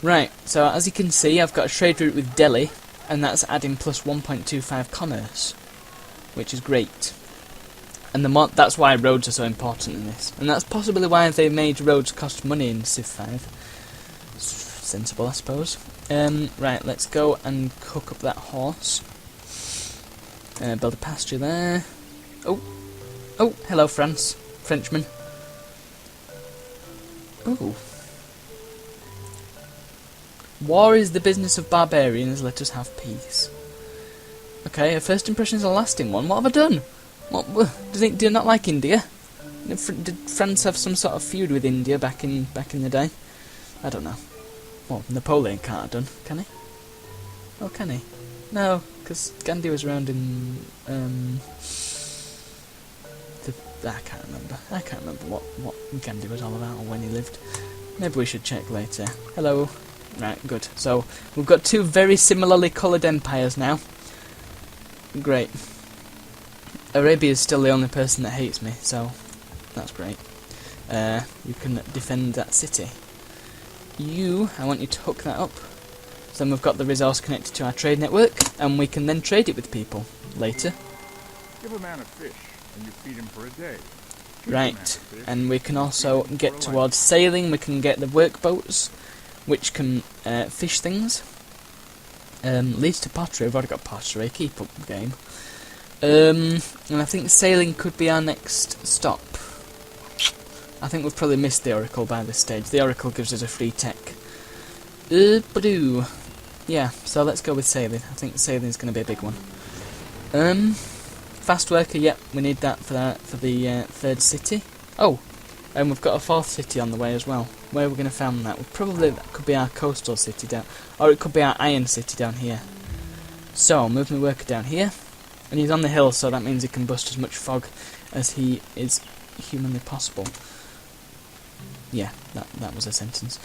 Right, so as you can see, I've got a trade route with Delhi, and that's adding plus 1.25 commerce, which is great. And that's why roads are so important in this. And that's possibly why they made roads cost money in Civ 5. Sensible, I suppose. Right, let's go and hook up that horse. Build a pasture there. Oh, hello, France. Frenchman. Ooh. War is the business of barbarians, let us have peace. Okay, a first impression is a lasting one. What have I done? Do you not like India? Did France have some sort of feud with India back in the day? I don't know. Well, Napoleon can't have done, can he? Oh, can he? No, because Gandhi was around in I can't remember. I can't remember what Gandhi was all about or when he lived. Maybe we should check later. Hello. Right, good. So we've got two very similarly coloured empires now. Great. Arabia is still the only person that hates me, so that's great. You can defend that city. I want you to hook that up. So then we've got the resource connected to our trade network, and we can then trade it with people later. Give a man a fish, and you feed him for a day. Right, and we can also get towards sailing. We can get the workboats, which can fish things. Leads to pottery. We've already got pottery. Keep up the game. And I think sailing could be our next stop. I think we've probably missed the Oracle by this stage. The Oracle gives us a free tech. Yeah, so let's go with sailing. I think sailing is going to be a big one. Fast worker, yep, we need that for the third city. Oh, and we've got a fourth city on the way as well. Where are we going to found that? That could be our coastal city down, or it could be our iron city down here. So, I'll move my worker down here, and he's on the hill, so that means he can bust as much fog as he is humanly possible. Yeah, that was a sentence.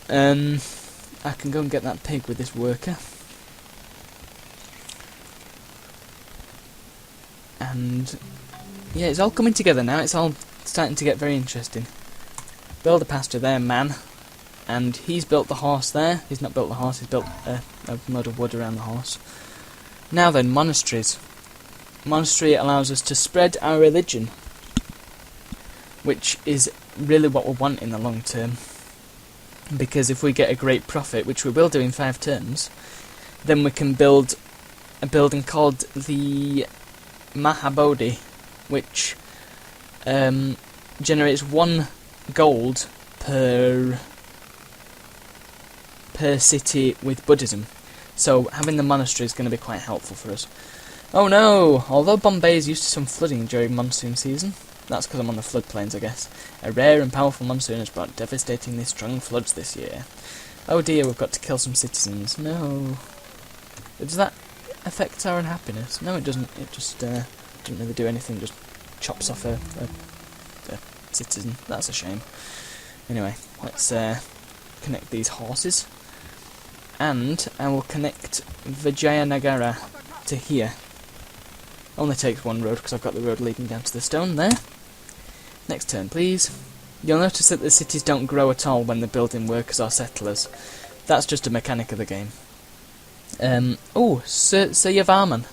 I can go and get that pig with this worker. And yeah, it's all coming together now. It's all starting to get very interesting. Build a pasture there, man. And he's built the horse there. He's not built the horse, he's built a load of wood around the horse. Now then, monasteries. Monastery allows us to spread our religion, which is really what we want in the long term. Because if we get a great profit, which we will do in 5 turns, then we can build a building called the Mahabodhi, which generates 1 gold per city with Buddhism. So having the monastery is going to be quite helpful for us. Oh no! Although Bombay is used to some flooding during monsoon season, that's because I'm on the floodplains, I guess. A rare and powerful monsoon has brought devastatingly strong floods this year. Oh dear, we've got to kill some citizens. No. Does that affect our unhappiness? No, it doesn't. It just doesn't really do anything. It just chops off a citizen. That's a shame. Anyway, let's connect these horses. And I will connect Vijayanagara to here. Only takes 1 road because I've got the road leading down to the stone there. Next turn, please. You'll notice that the cities don't grow at all when they're building workers or settlers. That's just a mechanic of the game. Sir Yavarman.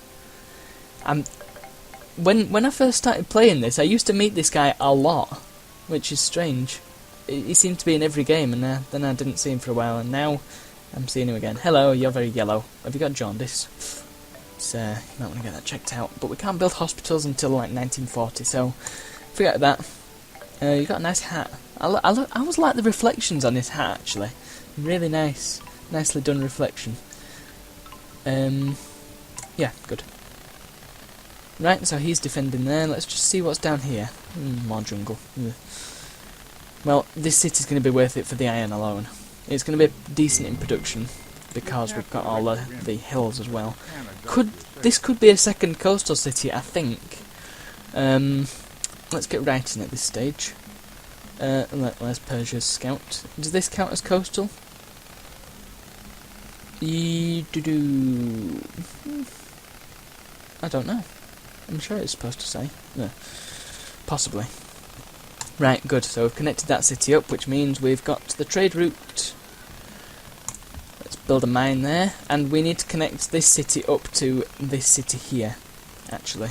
When I first started playing this, I used to meet this guy a lot, which is strange. He seemed to be in every game, and then I didn't see him for a while, and now I'm seeing him again. Hello, you're very yellow. Have you got jaundice? You might want to get that checked out. But we can't build hospitals until like 1940, so forget that. You got a nice hat. I always like the reflections on this hat, actually. Really nice. Nicely done reflection. Yeah, good. Right, so he's defending there. Let's just see what's down here. More jungle. Ugh. Well, this city's going to be worth it for the iron alone. It's going to be decent in production because we've got all the hills as well. This could be a second coastal city, I think. Let's get writing at this stage. Where's Persia's scout? Does this count as coastal? I don't know. I'm sure it's supposed to say. No. Possibly. Right, good. So we've connected that city up, which means we've got the trade route. build a mine there, and we need to connect this city up to this city here, actually.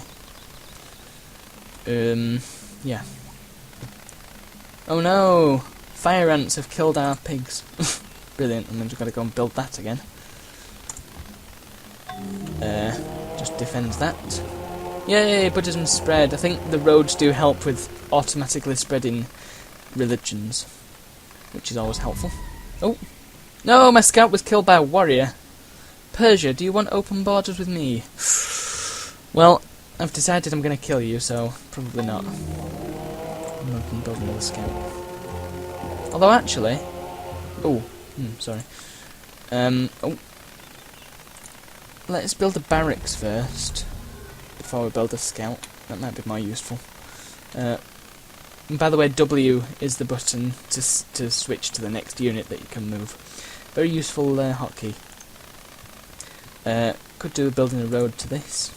Yeah. Oh no! Fire ants have killed our pigs. Brilliant, and then we've got to go and build that again. Just defends that. Yay, Buddhism spread. I think the roads do help with automatically spreading religions, which is always helpful. Oh! No, my scout was killed by a warrior. Persia, do you want open borders with me? Well, I've decided I'm going to kill you, so probably not. I'm not going to build another scout. Although, actually... Oh, sorry. Oh. Let's build a barracks first, before we build a scout. That might be more useful. And by the way, W is the button to switch to the next unit that you can move. Very useful hotkey. Could do building a road to this.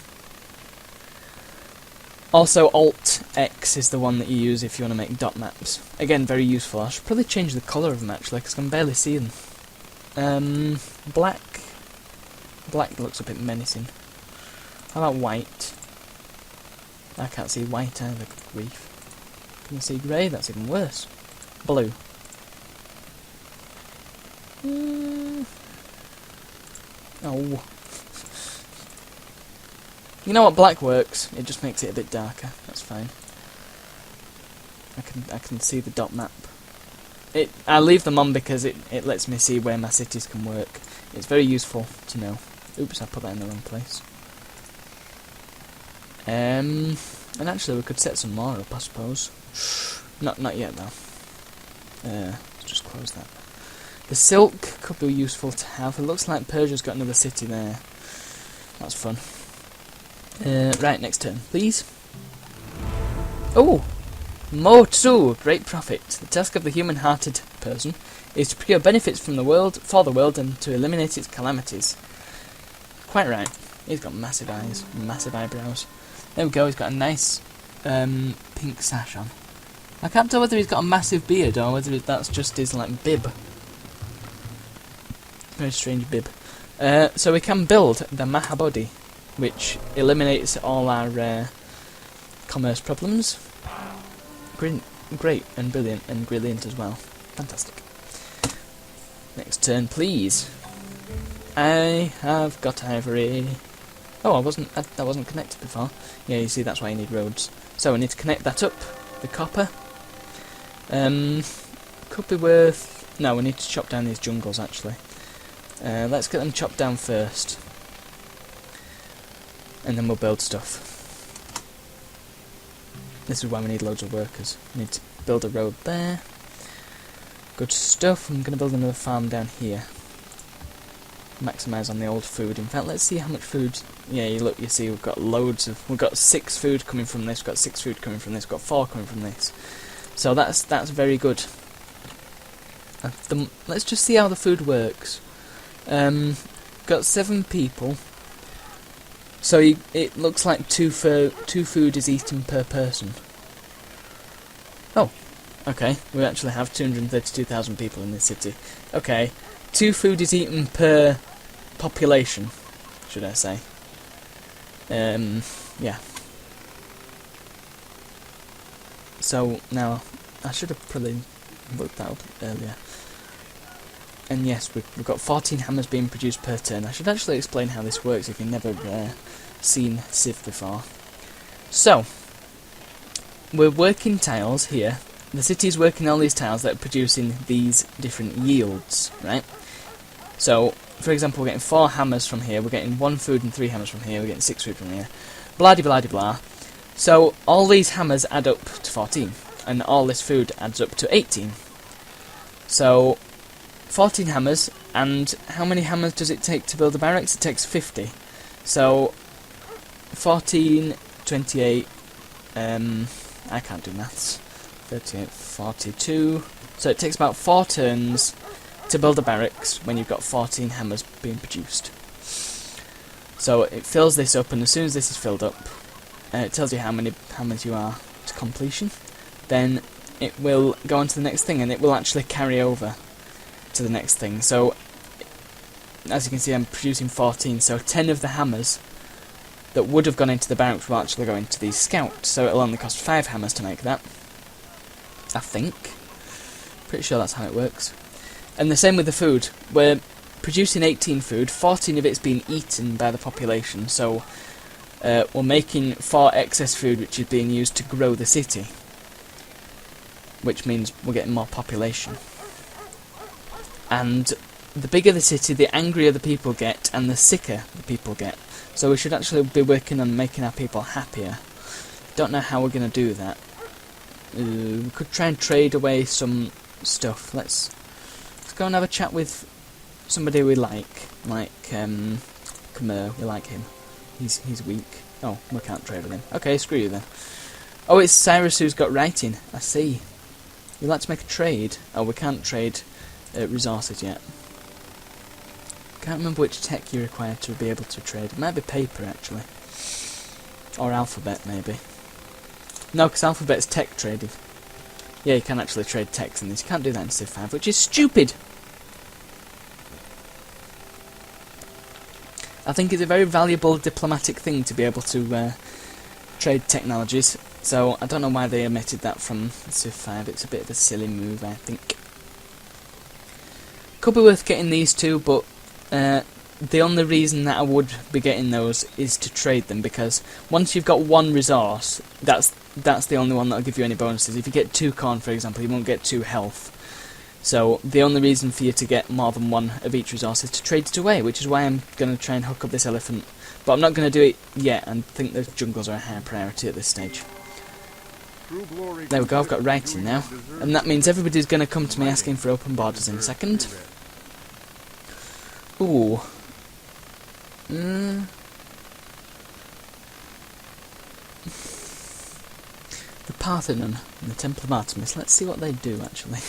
Also, Alt X is the one that you use if you want to make dot maps. Again, very useful. I should probably change the colour of them actually, because I can barely see them. Black. Black looks a bit menacing. How about white? I can't see white either, good grief. Can you see grey? That's even worse. Blue. Oh. You know what, black works. It just makes it a bit darker. That's fine. I can see the dot map. I leave them on because it lets me see where my cities can work. It's very useful to know. Oops, I put that in the wrong place. And actually we could set some more up, I suppose. Not yet though. Let's just close that. The silk could be useful to have. It looks like Persia's got another city there. That's fun. Right, next turn, please. Oh! Mo-tzu, great prophet. The task of the human-hearted person is to procure benefits from the world, for the world, and to eliminate its calamities. Quite right. He's got massive eyes, massive eyebrows. There we go, he's got a nice pink sash on. I can't tell whether he's got a massive beard or whether that's just his like bib. Very strange bib. So we can build the Mahabodhi, which eliminates all our commerce problems. Great and brilliant as well. Fantastic. Next turn, please. I have got ivory. Oh, I wasn't connected before. Yeah, you see, that's why you need roads. So we need to connect that up. The copper. Could be worth. No, we need to chop down these jungles actually. Let's get them chopped down first, and then we'll build stuff. This is why we need loads of workers. We need to build a road there. Good stuff. I'm going to build another farm down here. Maximise on the old food. In fact, let's see how much food. Yeah, you see, we've got loads of. We've got 6 food coming from this. We've got 6 food coming from this. We've got 4 coming from this. So that's very good. Let's just see how the food works. Got 7 people. So it looks like 2 food is eaten per person. Oh, okay. We actually have 232,000 people in this city. Okay, 2 food is eaten per population, should I say? Yeah. So now I should have probably looked that up earlier. And yes, we've got 14 hammers being produced per turn. I should actually explain how this works if you've never seen Civ before. So, we're working tiles here. The city's working all these tiles that are producing these different yields, right? So, for example, we're getting 4 hammers from here, we're getting 1 food and 3 hammers from here, we're getting 6 food from here. Blah-de-blah-de-blah. So, all these hammers add up to 14, and all this food adds up to 18. So, 14 hammers, and how many hammers does it take to build a barracks? It takes 50. So, 14, 28, I can't do maths, 38, 42, so it takes about 4 turns to build a barracks when you've got 14 hammers being produced. So it fills this up, and as soon as this is filled up, it tells you how many hammers you are to completion. Then it will go on to the next thing, and it will actually carry over to the next thing. So as you can see, I'm producing 14, so 10 of the hammers that would have gone into the barracks will actually go into these scouts, so it'll only cost 5 hammers to make that. I think. Pretty sure that's how it works. And the same with the food. We're producing 18 food, 14 of it's being eaten by the population, so we're making 4 excess food which is being used to grow the city. Which means we're getting more population. And the bigger the city, the angrier the people get, and the sicker the people get. So we should actually be working on making our people happier. Don't know how we're going to do that. We could try and trade away some stuff. Let's go and have a chat with somebody we like Khmer. We like him. He's weak. Oh, we can't trade with him. Okay, screw you then. Oh, it's Cyrus who's got writing. I see. We'd like to make a trade. Oh, we can't trade resources yet. Can't remember which tech you require to be able to trade. It might be paper, actually. Or alphabet, maybe. No, because alphabet's tech trading. Yeah, you can actually trade techs in this. You can't do that in Civ 5, which is stupid! I think it's a very valuable diplomatic thing to be able to trade technologies. So, I don't know why they omitted that from Civ 5. It's a bit of a silly move, I think. Could be worth getting these two, but the only reason that I would be getting those is to trade them, because once you've got one resource, that's the only one that'll give you any bonuses. If you get 2 corn, for example, you won't get 2 health. So the only reason for you to get more than one of each resource is to trade it away, which is why I'm going to try and hook up this elephant. But I'm not going to do it yet, and think the jungles are a higher priority at this stage. There we go, I've got writing now. And that means everybody's going to come to me asking for open borders in a second. Ooh. The Parthenon and the Temple of Artemis. Let's see what they do, actually.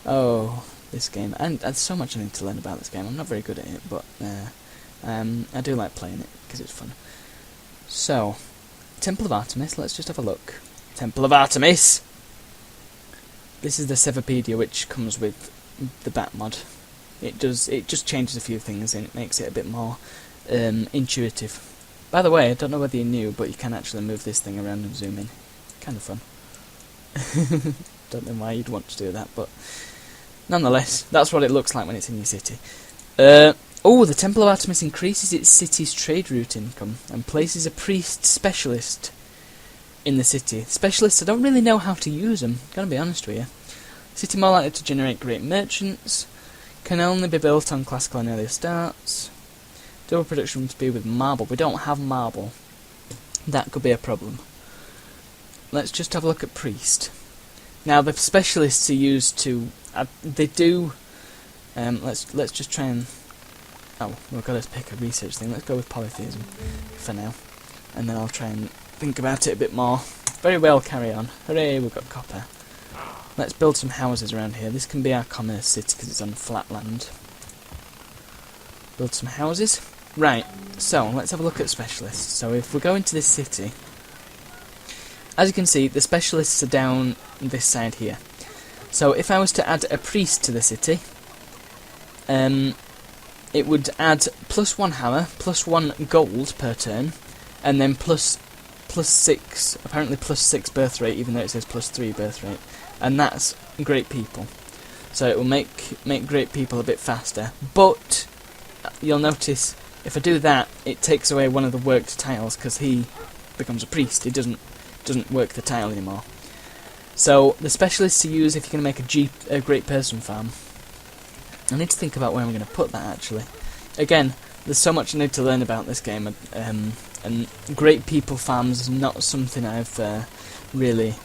Oh, this game. And there's so much I need to learn about this game. I'm not very good at it, but I do like playing it, because it's fun. So, Temple of Artemis, let's just have a look. Temple of Artemis! This is the Sevopedia, which comes with the Bat mod. It just changes a few things and it makes it a bit more intuitive. By the way, I don't know whether you knew, but you can actually move this thing around and zoom in. Kind of fun. Don't know why you'd want to do that, but nonetheless, that's what it looks like when it's in your city. Oh, the Temple of Artemis increases its city's trade route income and places a priest specialist in the city. Specialists, I don't really know how to use them, gotta be honest with you. City more likely to generate great merchants. Can only be built on classical and earlier starts. Double production speed with marble. We don't have marble. That could be a problem. Let's just have a look at priest. Now the specialists are used to. They do. Let's just try and. Oh, we've got to pick a research thing. Let's go with polytheism for now, and then I'll try and think about it a bit more. Very well, carry on. Hooray, we've got copper. Let's build some houses around here. This can be our commerce city because it's on flat land. Build some houses. Right, so let's have a look at specialists. So if we go into this city, as you can see, the specialists are down this side here. So if I was to add a priest to the city, it would add +1 hammer, +1 gold per turn, and then plus 6, apparently +6 birth rate, even though it says +3 birth rate. And that's great people. So it will make great people a bit faster. But you'll notice if I do that, it takes away one of the worked tiles because he becomes a priest. He doesn't work the tile anymore. So the specialists to use if you're going to make a great person farm. I need to think about where I'm going to put that actually. Again, there's so much I need to learn about this game, and great people farms is not something I've really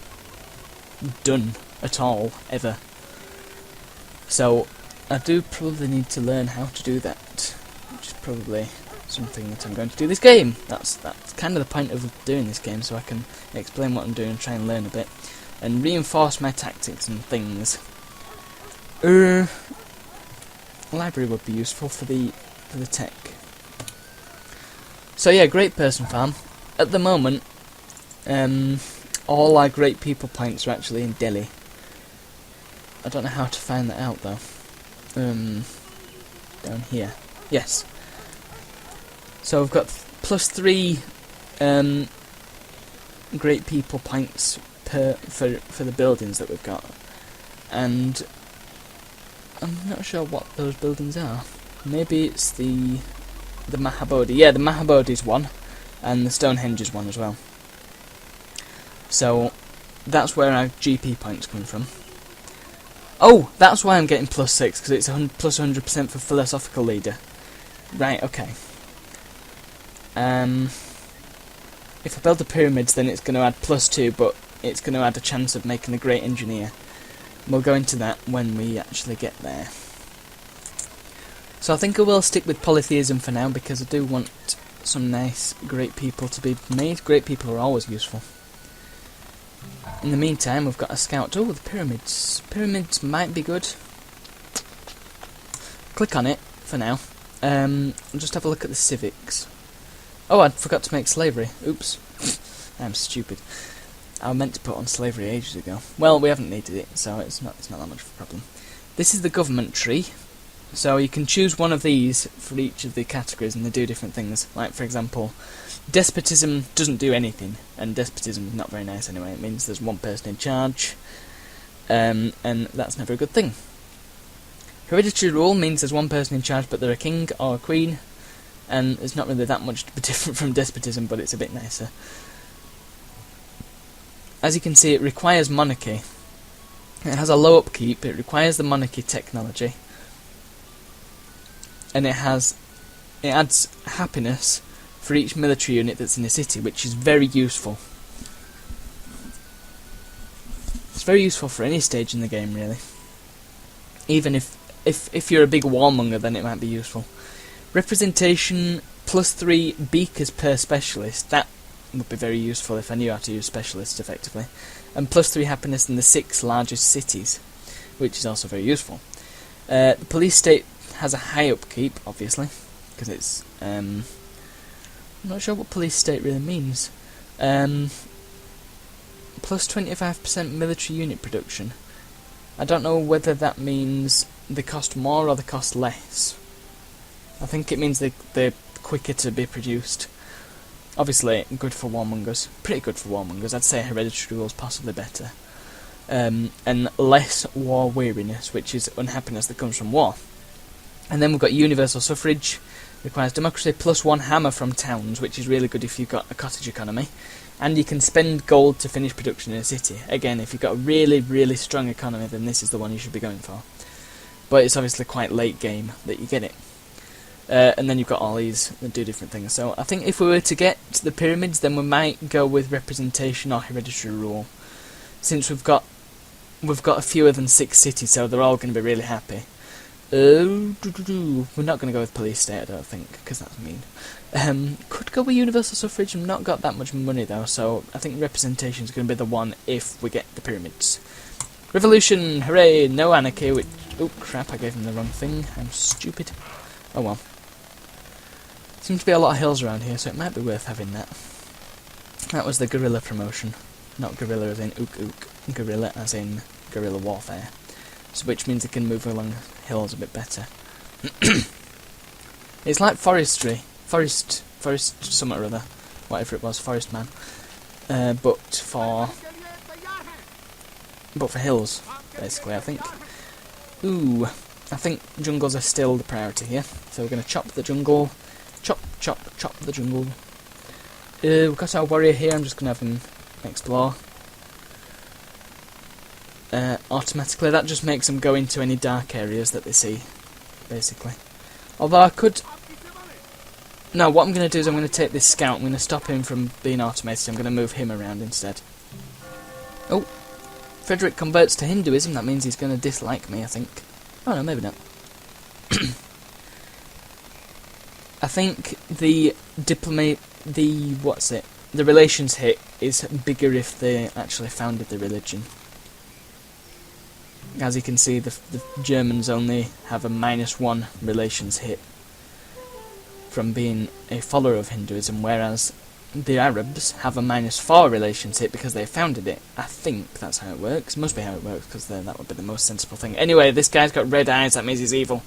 done at all, ever. So I do probably need to learn how to do that, which is probably something that I'm going to do this game. That's kind of the point of doing this game, so I can explain what I'm doing and try and learn a bit, and reinforce my tactics and things. Library would be useful for the tech. So yeah, great person farm. At the moment, all our great people points are actually in Delhi. I don't know how to find that out though. down here. Yes. So we've got +3 great people points for the buildings that we've got, and I'm not sure what those buildings are. Maybe it's the Mahabodhi. Yeah, the Mahabodhi's one, and the Stonehenge is one as well. So that's where our GP points come from. Oh, that's why I'm getting +6, because it's plus 100% for philosophical leader. Right, okay. If I build the pyramids, then it's going to add +2, but it's going to add a chance of making a great engineer. We'll go into that when we actually get there. So I think I will stick with polytheism for now, because I do want some nice great people to be made. Great people are always useful. In the meantime, we've got a scout. Oh, the pyramids. Pyramids might be good. Click on it for now. Just have a look at the civics. Oh, I forgot to make slavery. Oops. I'm stupid. I meant to put on slavery ages ago. Well, we haven't needed it, so it's not that much of a problem. This is the government tree. So you can choose one of these for each of the categories, and they do different things. Like, for example, despotism doesn't do anything, and despotism is not very nice anyway. It means there's one person in charge, and that's never a good thing. Hereditary rule means there's one person in charge, but they're a king or a queen, and it's not really that much different from despotism, but it's a bit nicer. As you can see, it requires monarchy. It has a low upkeep, it requires the monarchy technology, and it adds happiness for each military unit that's in a city, which is very useful. It's very useful for any stage in the game, really. Even if you're a big warmonger, then it might be useful. Representation +3 beakers per specialist. That would be very useful if I knew how to use specialists effectively. And +3 happiness in the 6 largest cities, which is also very useful. The police state has a high upkeep, obviously, because it's... I'm not sure what police state really means. +25% military unit production. I don't know whether that means they cost more or they cost less. I think it means they're quicker to be produced. Obviously, good for warmongers. Pretty good for warmongers. I'd say hereditary rule is possibly better. And less war weariness, which is unhappiness that comes from war. And then we've got universal suffrage. Requires democracy +1 hammer from towns, which is really good if you've got a cottage economy. And you can spend gold to finish production in a city. Again, if you've got a really, really strong economy, then this is the one you should be going for. But it's obviously quite late game that you get it. And then you've got all these that do different things. So I think if we were to get to the pyramids, then we might go with representation or hereditary rule. Since we've got a fewer than 6 cities, so they're all going to be really happy. We're not going to go with police state, I don't think, because that's mean. Could go with universal suffrage. I've not got that much money though, so I think representation is going to be the one if we get the pyramids. Revolution, hooray, no anarchy, which... Oh crap, I gave him the wrong thing, I'm stupid. Oh well. Seems to be a lot of hills around here, so it might be worth having that. That was the guerrilla promotion. Not guerrilla as in ook, guerrilla as in guerrilla warfare. So which means it can move along hills a bit better. It's like forestry. Forest something or other. Whatever it was, forest man. But for hills, basically, I think. Ooh, I think jungles are still the priority here. So we're going to chop the jungle. Chop the jungle. We've got our warrior here, I'm just going to have him explore. Automatically, that just makes them go into any dark areas that they see, basically. Although I could... No, what I'm going to do is I'm going to take this scout, I'm going to stop him from being automated, I'm going to move him around instead. Oh, Frederick converts to Hinduism, that means he's going to dislike me, I think. Oh no, maybe not. I think the relations hit is bigger if they actually founded the religion. As you can see, the Germans only have a -1 relations hit from being a follower of Hinduism, whereas the Arabs have a -4 relations hit because they founded it. I think that's how it works. Must be how it works, because that would be the most sensible thing. Anyway, this guy's got red eyes, that means he's evil.